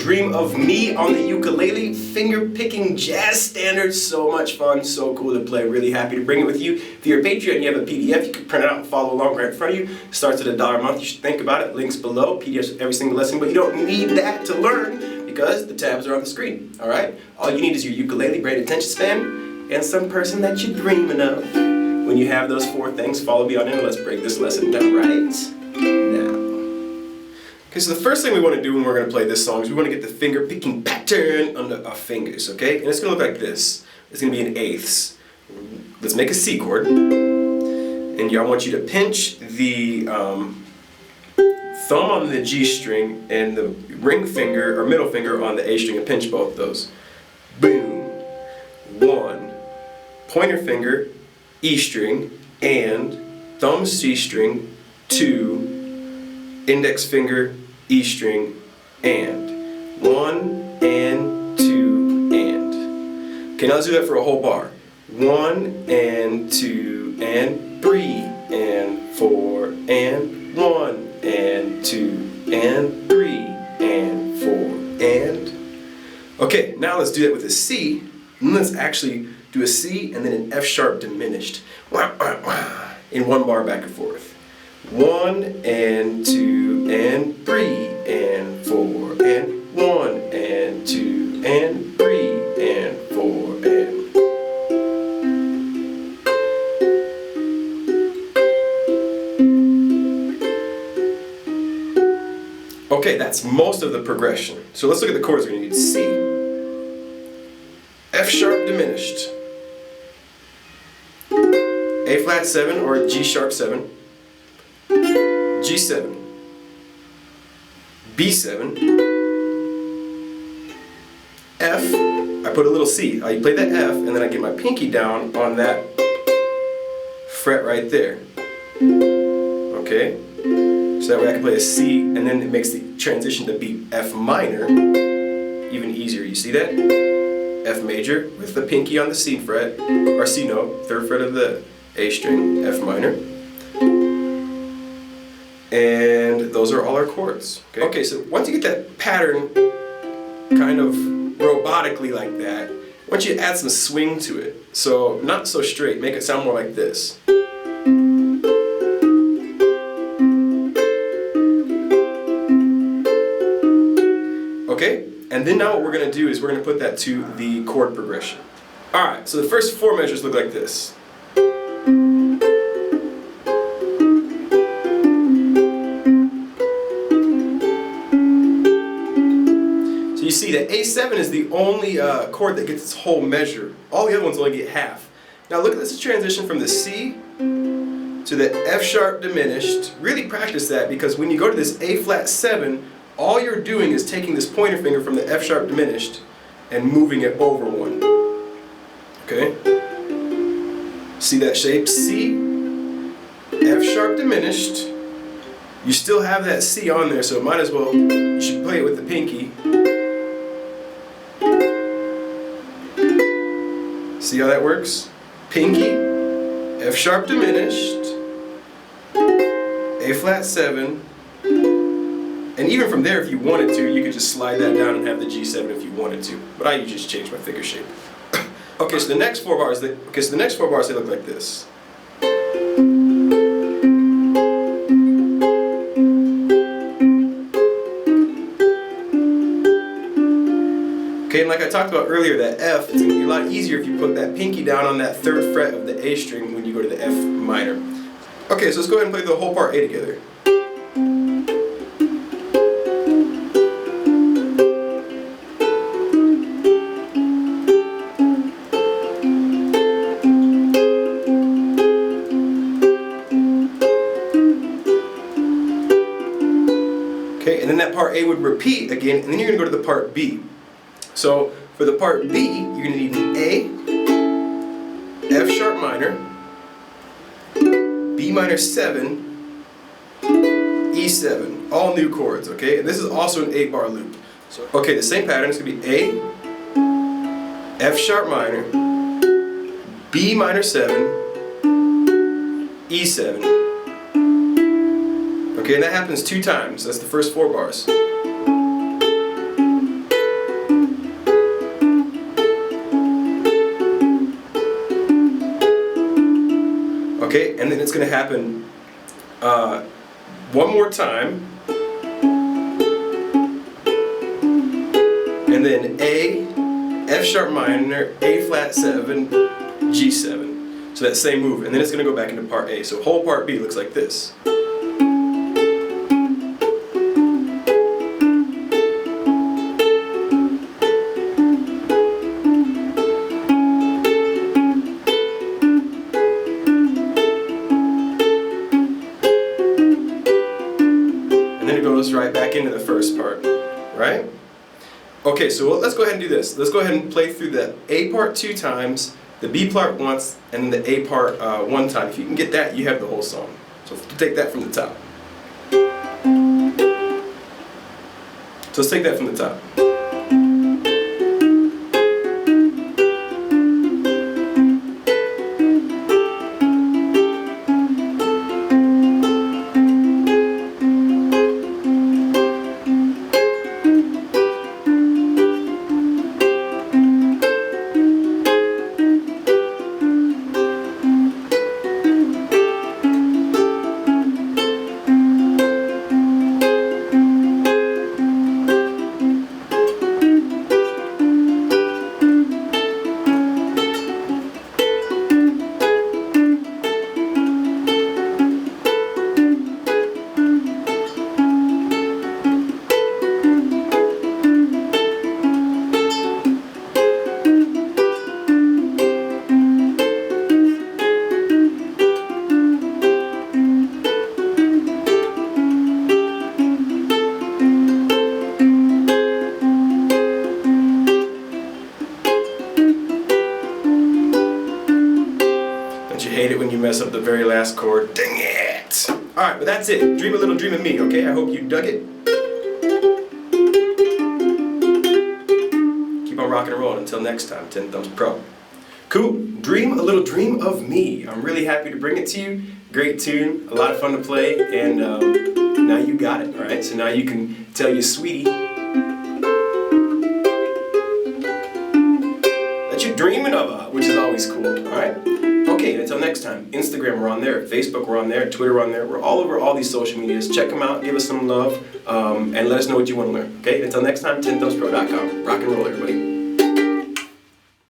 Dream of Me on the ukulele, finger-picking jazz standards. So much fun, so cool to play. Really happy to bring it with you. If you're a Patreon and you have a PDF, you can print it out and follow along right in front of you. Starts at $1 a month. You should think about it. Links below, PDFs of every single lesson, but you don't need that to learn because the tabs are on the screen, all right? All you need is your ukulele, brain attention span, and some person that you're dreaming of. When you have those 4 things, follow me on in. Let's break this lesson down right now. Okay, so the first thing we want to do when we're going to play this song is we want to get the finger picking pattern on our fingers, okay? And it's going to look like this. It's going to be in eighths. Let's make a C chord. And I want you to pinch the thumb on the G string and the ring finger or middle finger on the A string and pinch both those. Boom. 1. Pointer finger, E string, and thumb C string, 2. Index finger, E string, and 1 and 2 and. Okay, now let's do that for a whole bar. 1 and 2 and 3 and 4 and 1 and 2 and 3 and 4 and. Okay, now let's do that with a C. And let's actually do a C and then an F sharp diminished. In 1 bar back and forth. 1 and 2 and 3 and 4 and 1 and 2 and 3 and 4 and. Okay, that's most of the progression. So let's look at the chords. We're going to need C, F sharp diminished, A flat 7 or G sharp 7, G7, B7, F, I put a little C. I play that F and then I get my pinky down on that fret right there. Okay? So that way I can play a C and then it makes the transition to be F minor even easier. You see that? F major with the pinky on the C fret, or C note, 3rd fret of the A string, F minor. And those are all our chords. Okay, so once you get that pattern kind of robotically like that, I want you to add some swing to it. So not so straight, make it sound more like this. Okay, and then now what we're going to do is we're going to put that to the chord progression. Alright, so the first 4 measures look like this. You see that A7 is the only chord that gets its whole measure. All the other ones only get half. Now look at this transition from the C to the F sharp diminished. Really practice that because when you go to this A flat 7, all you're doing is taking this pointer finger from the F sharp diminished and moving it over 1. Okay? See that shape? C, F sharp diminished. You still have that C on there, so might as well, you should play it with the pinky. See how that works? Pinky, F sharp diminished, A flat 7, and even from there if you wanted to, you could just slide that down and have the G7 if you wanted to. But I just change my finger shape. Okay, so the next 4 bars, they look like this. Okay, and like I talked about earlier, that F, it's going to be a lot easier if you put that pinky down on that 3rd fret of the A string when you go to the F minor. Okay, so let's go ahead and play the whole part A together. Okay, and then that part A would repeat again, and then you're going to go to the part B. So for the part B, you're going to need an A, F sharp minor, B minor 7, E7, all new chords, okay? And this is also an 8-bar loop. So, okay, the same pattern is going to be A, F sharp minor, B minor 7, E7. Okay, and that happens 2 times. That's the first 4 bars. it's going to happen one more time, and then A, F sharp minor, A flat 7, G7. So that same move, and then it's going to go back into part A. So whole part B looks like this. And then it goes right back into the first part, right? Okay, so let's go ahead and do this. Let's go ahead and play through the A part 2 times, the B part once, and then the A part 1 time. If you can get that, you have the whole song. So take that from the top. So let's take that from the top. Hate it when you mess up the very last chord. Dang it! Alright, but that's it. Dream a little dream of me, okay? I hope you dug it. Keep on rocking and rolling. Until next time, Tenthumbs Pro. Cool. Dream a little dream of me. I'm really happy to bring it to you. Great tune. A lot of fun to play. And now you got it, alright? So now you can tell your sweetie that you're dreaming of her, which is always cool, alright? Okay, until next time, Instagram, we're on there, Facebook, we're on there, Twitter, we're on there. We're all over all these social medias. Check them out, give us some love, and let us know what you want to learn. Okay, until next time, TenthumbsPro.com. Rock and roll, everybody.